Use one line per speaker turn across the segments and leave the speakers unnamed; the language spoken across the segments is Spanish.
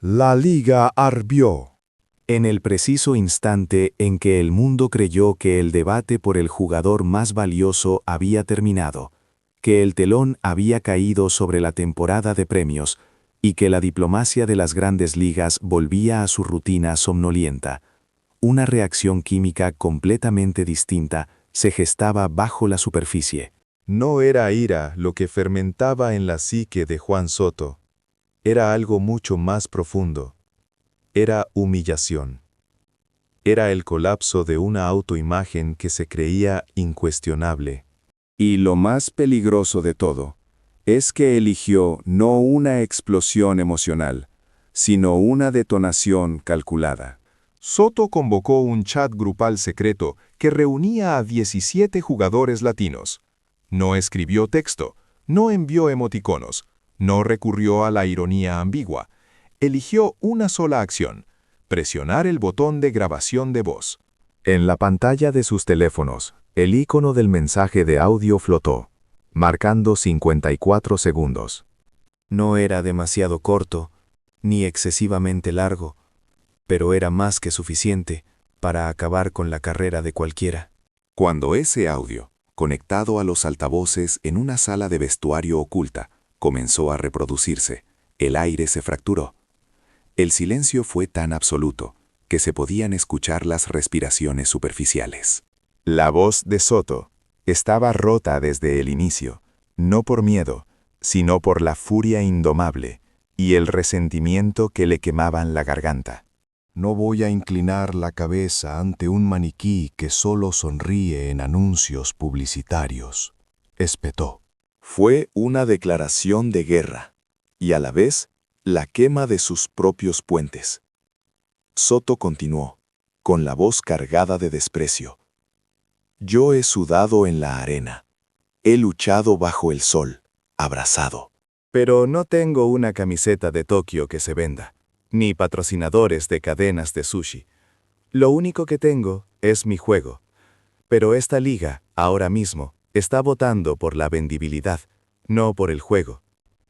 La liga ardió.
En el preciso instante en que el mundo creyó que el debate por el jugador más valioso había terminado, que el telón había caído sobre la temporada de premios y que la diplomacia de las grandes ligas volvía a su rutina somnolienta, una reacción química completamente distinta se gestaba bajo la superficie.
No era ira lo que fermentaba en la psique de Juan Soto. Era algo mucho más profundo. Era humillación. Era el colapso de una autoimagen que se creía incuestionable.
Y lo más peligroso de todo es que eligió no una explosión emocional, sino una detonación calculada.
Soto convocó un chat grupal secreto que reunía a 17 jugadores latinos. No escribió texto, no envió emoticonos, no recurrió a la ironía ambigua. Eligió una sola acción: presionar el botón de grabación de voz.
En la pantalla de sus teléfonos, el icono del mensaje de audio flotó, marcando 54 segundos.
No era demasiado corto, ni excesivamente largo, pero era más que suficiente para acabar con la carrera de cualquiera.
Cuando ese audio, conectado a los altavoces en una sala de vestuario oculta, comenzó a reproducirse, el aire se fracturó. El silencio fue tan absoluto que se podían escuchar las respiraciones superficiales.
La voz de Soto estaba rota desde el inicio, no por miedo, sino por la furia indomable y el resentimiento que le quemaban la garganta.
No voy a inclinar la cabeza ante un maniquí que solo sonríe en anuncios publicitarios, espetó.
Fue una declaración de guerra, y a la vez, la quema de sus propios puentes. Soto continuó, con la voz cargada de desprecio. Yo he sudado en la arena. He luchado bajo el sol, abrazado.
Pero no tengo una camiseta de Tokio que se venda, ni patrocinadores de cadenas de sushi. Lo único que tengo es mi juego. Pero esta liga, ahora mismo, está votando por la vendibilidad, no por el juego.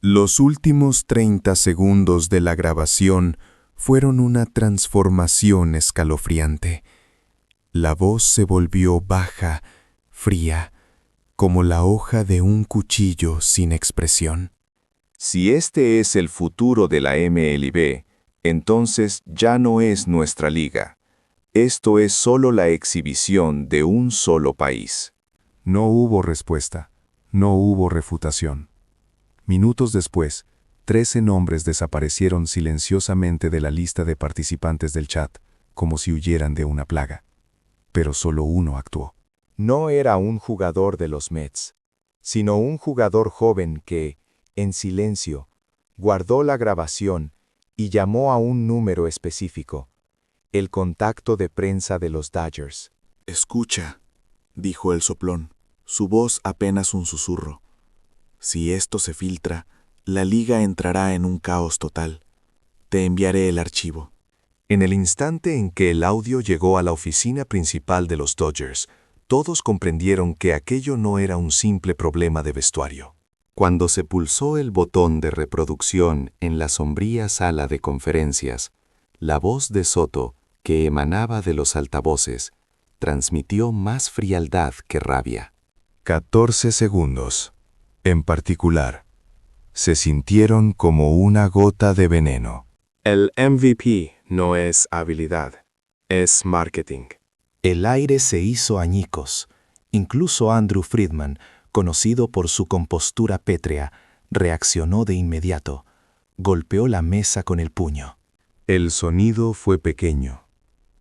Los últimos 30 segundos de la grabación fueron una transformación escalofriante. La voz se volvió baja, fría, como la hoja de un cuchillo sin expresión.
Si este es el futuro de la MLB, entonces ya no es nuestra liga. Esto es solo la exhibición de un solo país.
No hubo respuesta, no hubo refutación. Minutos después, 13 nombres desaparecieron silenciosamente de la lista de participantes del chat, como si huyeran de una plaga. Pero solo uno actuó.
No era un jugador de los Mets, sino un jugador joven que, en silencio, guardó la grabación y llamó a un número específico, el contacto de prensa de los Dodgers.
Escucha, dijo el soplón, su voz apenas un susurro. Si esto se filtra, la liga entrará en un caos total. Te enviaré el archivo.
En el instante en que el audio llegó a la oficina principal de los Dodgers, todos comprendieron que aquello no era un simple problema de vestuario.
Cuando se pulsó el botón de reproducción en la sombría sala de conferencias, la voz de Soto, que emanaba de los altavoces, transmitió más frialdad que rabia.
14 segundos, en particular, se sintieron como una gota de veneno.
El MVP no es habilidad, es marketing.
El aire se hizo añicos. Incluso Andrew Friedman, conocido por su compostura pétrea, reaccionó de inmediato. Golpeó la mesa con el puño.
El sonido fue pequeño,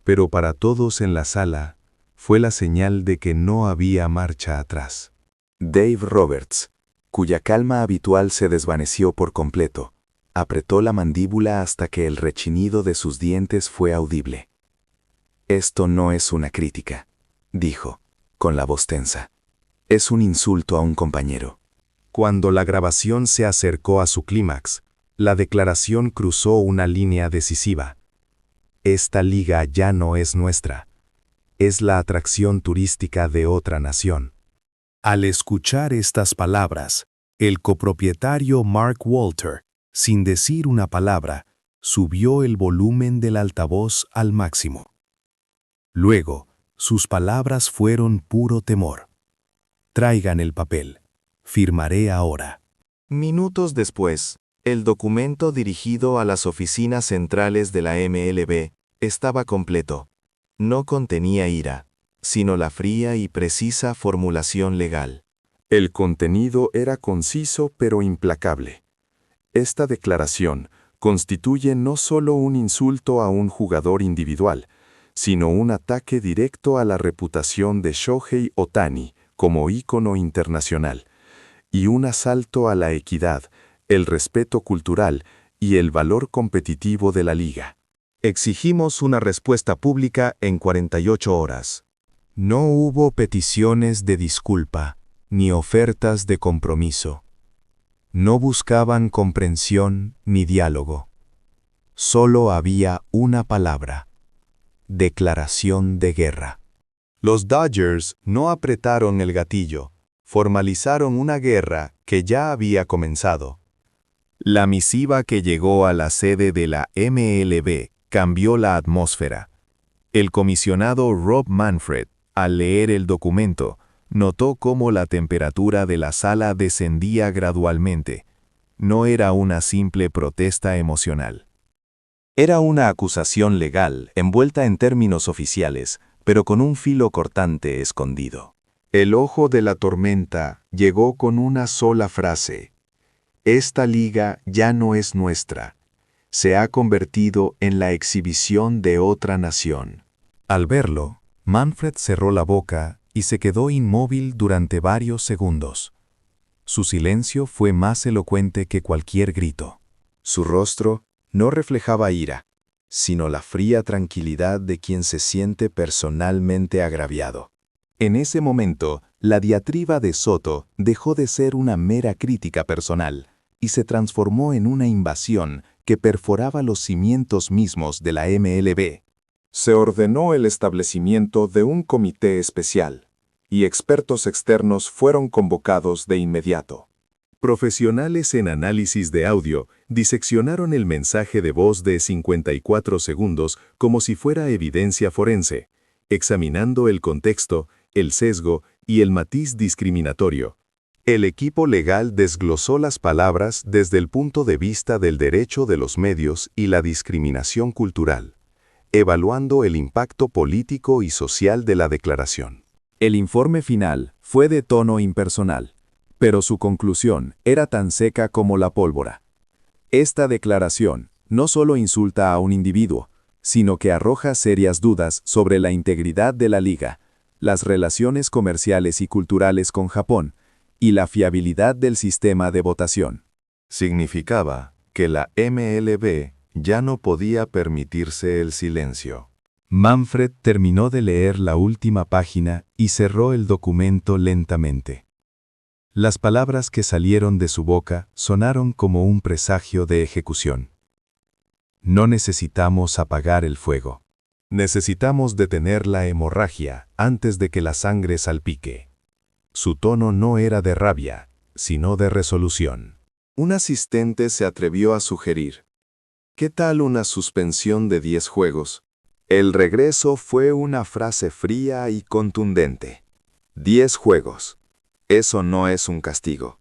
pero para todos en la sala fue la señal de que no había marcha atrás.
Dave Roberts, cuya calma habitual se desvaneció por completo, apretó la mandíbula hasta que el rechinido de sus dientes fue audible. Esto no es una crítica, dijo, con la voz tensa. Es un insulto a un compañero.
Cuando la grabación se acercó a su clímax, la declaración cruzó una línea decisiva. Esta liga ya no es nuestra. Es la atracción turística de otra nación. Al escuchar estas palabras, el copropietario Mark Walter, sin decir una palabra, Subió el volumen del altavoz al máximo. Luego, sus palabras fueron puro temor. Traigan el papel. Firmaré ahora.
Minutos después, el documento dirigido a las oficinas centrales de la MLB estaba completo. No contenía ira, sino la fría y precisa formulación legal.
El contenido era conciso pero implacable. Esta declaración constituye no solo un insulto a un jugador individual, sino un ataque directo a la reputación de Shohei Ohtani como ícono internacional, y un asalto a la equidad, el respeto cultural y el valor competitivo de la liga.
Exigimos una respuesta pública en 48 horas. No hubo peticiones de disculpa, ni ofertas de compromiso. No buscaban comprensión ni diálogo. Solo había una palabra: declaración de guerra. Los Dodgers no apretaron el gatillo, formalizaron una guerra que ya había comenzado. La misiva que llegó a la sede de la MLB cambió la atmósfera. El comisionado Rob Manfred, al leer el documento, notó cómo la temperatura de la sala descendía gradualmente. No era una simple protesta emocional. Era una acusación legal, envuelta en términos oficiales, pero con un filo cortante escondido.
El ojo de la tormenta llegó con una sola frase: esta liga ya no es nuestra. Se ha convertido en la exhibición de otra nación.
Al verlo, Manfred cerró la boca y se quedó inmóvil durante varios segundos. Su silencio fue más elocuente que cualquier grito. Su rostro no reflejaba ira, sino la fría tranquilidad de quien se siente personalmente agraviado. En ese momento, la diatriba de Soto dejó de ser una mera crítica personal y se transformó en una invasión que perforaba los cimientos mismos de la MLB.
Se ordenó el establecimiento de un comité especial, y expertos externos fueron convocados de inmediato.
Profesionales en análisis de audio diseccionaron el mensaje de voz de 54 segundos como si fuera evidencia forense, examinando el contexto, el sesgo y el matiz discriminatorio. El equipo legal desglosó las palabras desde el punto de vista del derecho de los medios y la discriminación cultural, evaluando el impacto político y social de la declaración. El informe final fue de tono impersonal, pero su conclusión era tan seca como la pólvora. Esta declaración no solo insulta a un individuo, sino que arroja serias dudas sobre la integridad de la liga, las relaciones comerciales y culturales con Japón, y la fiabilidad del sistema de votación.
Significaba que la MLB ya no podía permitirse el silencio.
Manfred terminó de leer la última página y cerró el documento lentamente. Las palabras que salieron de su boca sonaron como un presagio de ejecución. No necesitamos apagar el fuego. Necesitamos detener la hemorragia antes de que la sangre salpique. Su tono no era de rabia, sino de resolución.
Un asistente se atrevió a sugerir: ¿qué tal una suspensión de 10 juegos? El regreso fue una frase fría y contundente. 10 juegos. Eso no es un castigo.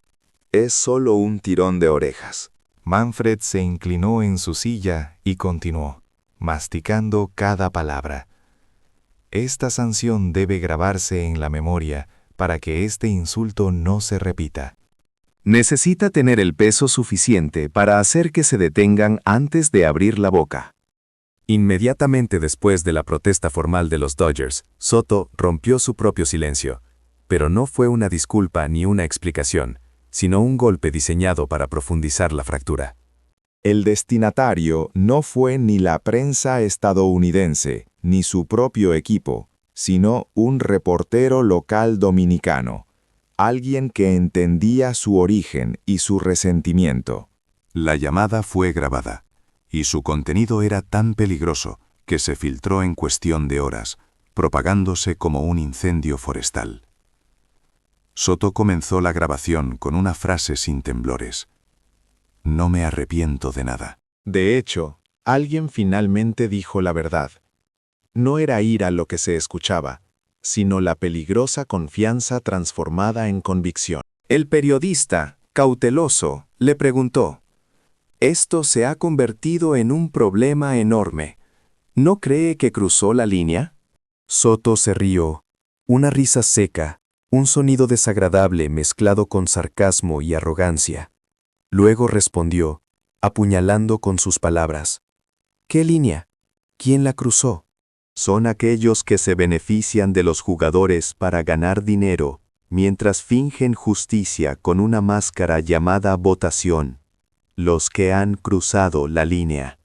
Es solo un tirón de orejas.
Manfred se inclinó en su silla y continuó, masticando cada palabra. Esta sanción debe grabarse en la memoria para que este insulto no se repita.
Necesita tener el peso suficiente para hacer que se detengan antes de abrir la boca. Inmediatamente después de la protesta formal de los Dodgers, Soto rompió su propio silencio, pero no fue una disculpa ni una explicación, sino un golpe diseñado para profundizar la fractura.
El destinatario no fue ni la prensa estadounidense, ni su propio equipo, sino un reportero local dominicano, alguien que entendía su origen y su resentimiento.
La llamada fue grabada, y su contenido era tan peligroso que se filtró en cuestión de horas, propagándose como un incendio forestal. Soto comenzó la grabación con una frase sin temblores: no me arrepiento de nada.
De hecho,
Alguien finalmente dijo la verdad. No era ira lo que se escuchaba, sino la peligrosa confianza transformada en convicción.
El periodista, cauteloso, le preguntó: «Esto se ha convertido en un problema enorme. ¿No cree que cruzó la línea?»
Soto se rió, una risa seca, un sonido desagradable mezclado con sarcasmo y arrogancia. Luego respondió, apuñalando con sus palabras: «¿Qué línea? ¿Quién la cruzó?»
Son aquellos que se benefician de los jugadores para ganar dinero, mientras fingen justicia con una máscara llamada votación. Los que han cruzado la línea.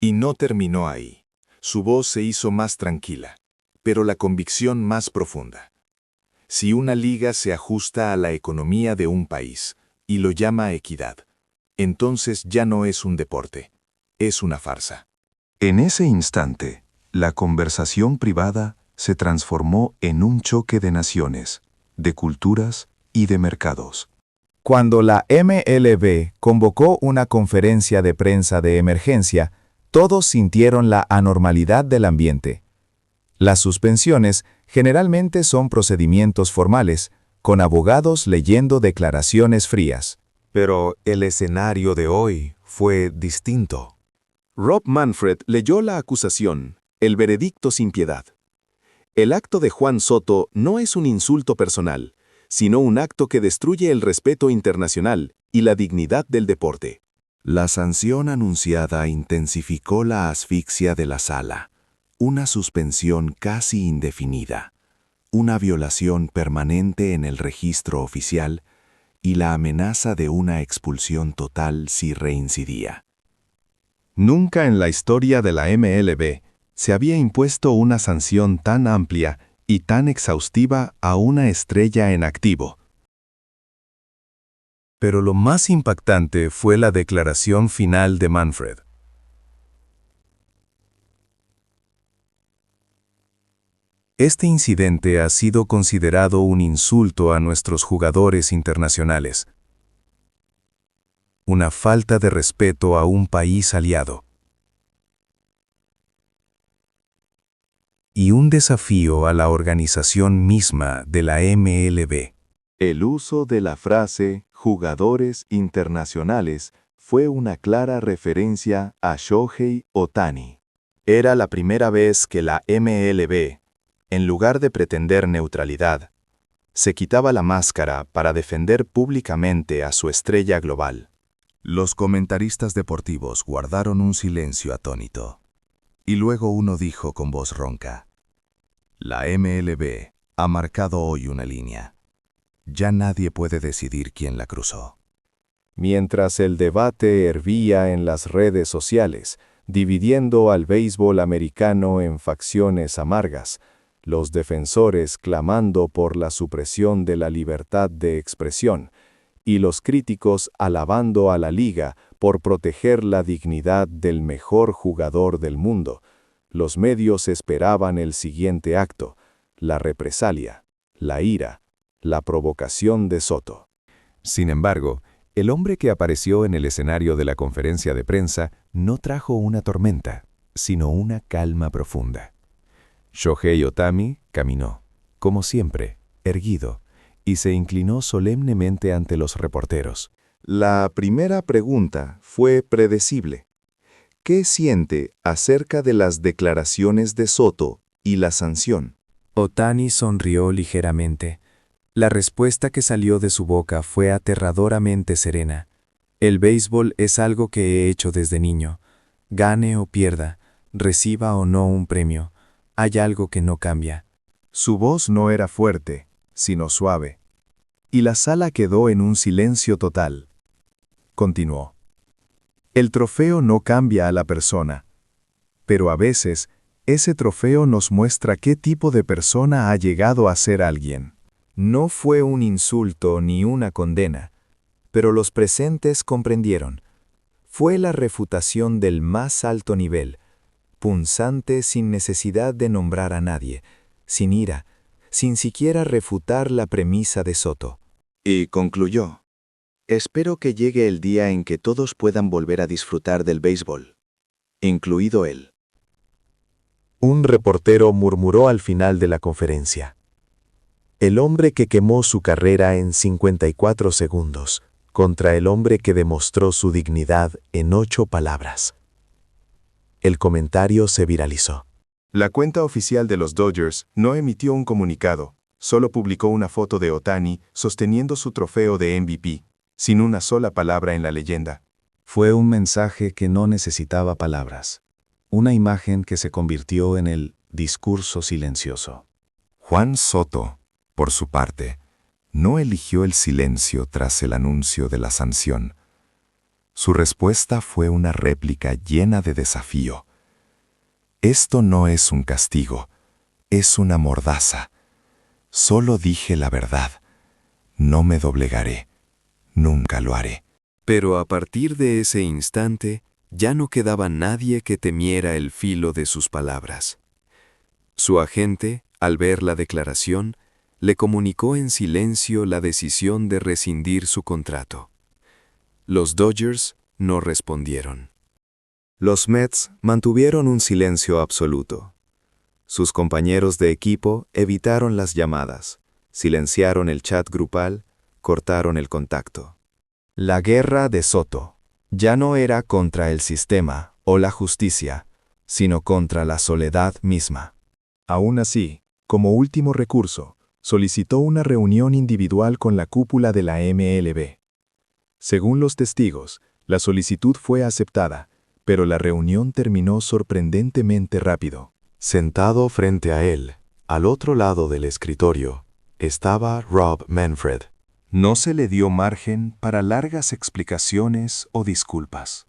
Y no terminó ahí. Su voz se hizo más tranquila, pero la convicción más profunda. Si una liga se ajusta a la economía de un país y lo llama equidad, entonces ya no es un deporte, es una farsa.
En ese instante, la conversación privada se transformó en un choque de naciones, de culturas y de mercados.
Cuando la MLB convocó una conferencia de prensa de emergencia, todos sintieron la anormalidad del ambiente. Las suspensiones generalmente son procedimientos formales, con abogados leyendo declaraciones frías.
Pero el escenario de hoy fue distinto.
Rob Manfred leyó la acusación, el veredicto sin piedad. El acto de Juan Soto no es un insulto personal, sino un acto que destruye el respeto internacional y la dignidad del deporte.
La sanción anunciada intensificó la asfixia de la sala, una suspensión casi indefinida, una violación permanente en el registro oficial y la amenaza de una expulsión total si reincidía.
Nunca en la historia de la MLB se había impuesto una sanción tan amplia y tan exhaustiva a una estrella en activo.
Pero lo más impactante fue la declaración final de Manfred. Este incidente ha sido considerado un insulto a nuestros jugadores internacionales, una falta de respeto a un país aliado, y un desafío a la organización misma de la MLB.
El uso de la frase «jugadores internacionales» fue una clara referencia a Shohei Ohtani.
Era la primera vez que la MLB, en lugar de pretender neutralidad, se quitaba la máscara para defender públicamente a su estrella global.
Los comentaristas deportivos guardaron un silencio atónito. Y luego uno dijo con voz ronca: «La MLB ha marcado hoy una línea. Ya nadie puede decidir quién la cruzó».
Mientras el debate hervía en las redes sociales, dividiendo al béisbol americano en facciones amargas, los defensores clamando por la supresión de la libertad de expresión, y los críticos alabando a la liga por proteger la dignidad del mejor jugador del mundo, los medios esperaban el siguiente acto: la represalia, la ira, la provocación de Soto.
Sin embargo, el hombre que apareció en el escenario de la conferencia de prensa no trajo una tormenta, sino una calma profunda. Shohei Ohtani caminó, como siempre, erguido, y se inclinó solemnemente ante los reporteros.
La primera pregunta fue predecible. ¿Qué siente acerca de las declaraciones de Soto y la sanción?
Ohtani sonrió ligeramente. La respuesta que salió de su boca fue aterradoramente serena. El béisbol es algo que he hecho desde niño. Gane o pierda, reciba o no un premio, hay algo que no cambia.
Su voz no era fuerte, sino suave. Y la sala quedó en un silencio total. Continuó: «El trofeo no cambia a la persona, pero a veces ese trofeo nos muestra qué tipo de persona ha llegado a ser alguien».
No fue un insulto ni una condena, pero los presentes comprendieron. Fue la refutación del más alto nivel, punzante sin necesidad de nombrar a nadie, sin ira, sin siquiera refutar la premisa de Soto.
Y concluyó: «Espero que llegue el día en que todos puedan volver a disfrutar del béisbol, incluido él.
Un reportero murmuró al final de la conferencia. El hombre que quemó su carrera en 54 segundos contra el hombre que demostró su dignidad en 8 palabras. El comentario se viralizó.
La cuenta oficial de los Dodgers no emitió un comunicado, solo publicó una foto de Ohtani sosteniendo su trofeo de MVP, sin una sola palabra en la leyenda.
Fue un mensaje que no necesitaba palabras. Una imagen que se convirtió en el discurso silencioso.
Juan Soto, por su parte, no eligió el silencio tras el anuncio de la sanción. Su respuesta fue una réplica llena de desafío. Esto no es un castigo, es una mordaza. Solo dije la verdad. No me doblegaré. Nunca lo haré.
Pero a partir de ese instante, ya no quedaba nadie que temiera el filo de sus palabras. Su agente, al ver la declaración, le comunicó en silencio la decisión de rescindir su contrato. Los Dodgers no respondieron.
Los Mets mantuvieron un silencio absoluto. Sus compañeros de equipo evitaron las llamadas, silenciaron el chat grupal, cortaron el contacto. La guerra de Soto ya no era contra el sistema o la justicia, sino contra la soledad misma.
Aún así, como último recurso, solicitó una reunión individual con la cúpula de la MLB. Según los testigos, la solicitud fue aceptada, pero la reunión terminó sorprendentemente rápido. Sentado frente a él, al otro lado del escritorio, estaba Rob Manfred.
No se le dio margen para largas explicaciones o disculpas.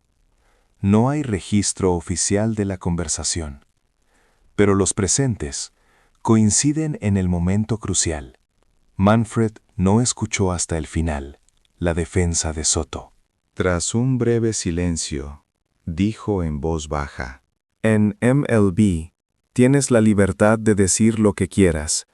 No hay registro oficial de la conversación. Pero los presentes coinciden en el momento crucial. Manfred no escuchó hasta el final la defensa de Soto.
Tras un breve silencio, dijo en voz baja: En MLB, tienes la libertad de decir lo que quieras,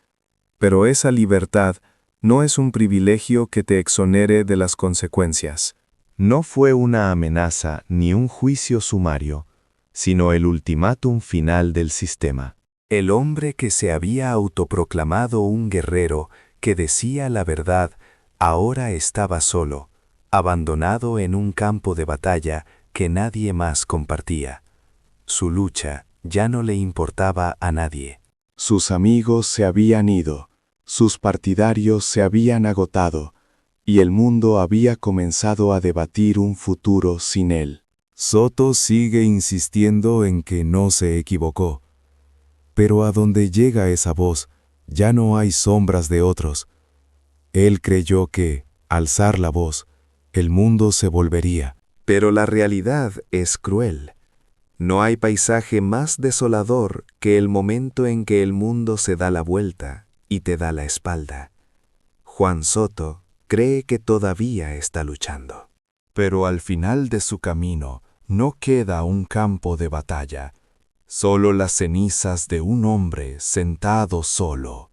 pero esa libertad no es un privilegio que te exonere de las consecuencias.
No fue una amenaza ni un juicio sumario, sino el ultimátum final del sistema.
El hombre que se había autoproclamado un guerrero que decía la verdad, ahora estaba solo, abandonado en un campo de batalla que nadie más compartía. Su lucha ya no le importaba a nadie.
Sus amigos se habían ido, sus partidarios se habían agotado, y el mundo había comenzado a debatir un futuro sin él.
Soto sigue insistiendo en que no se equivocó. Pero a donde llega esa voz, ya no hay sombras de otros. Él creyó que, al alzar la voz, el mundo se volvería.
Pero la realidad es cruel. No hay paisaje más desolador que el momento en que el mundo se da la vuelta y te da la espalda. Juan Soto cree que todavía está luchando.
Pero al final de su camino no queda un campo de batalla, solo las cenizas de un hombre sentado solo,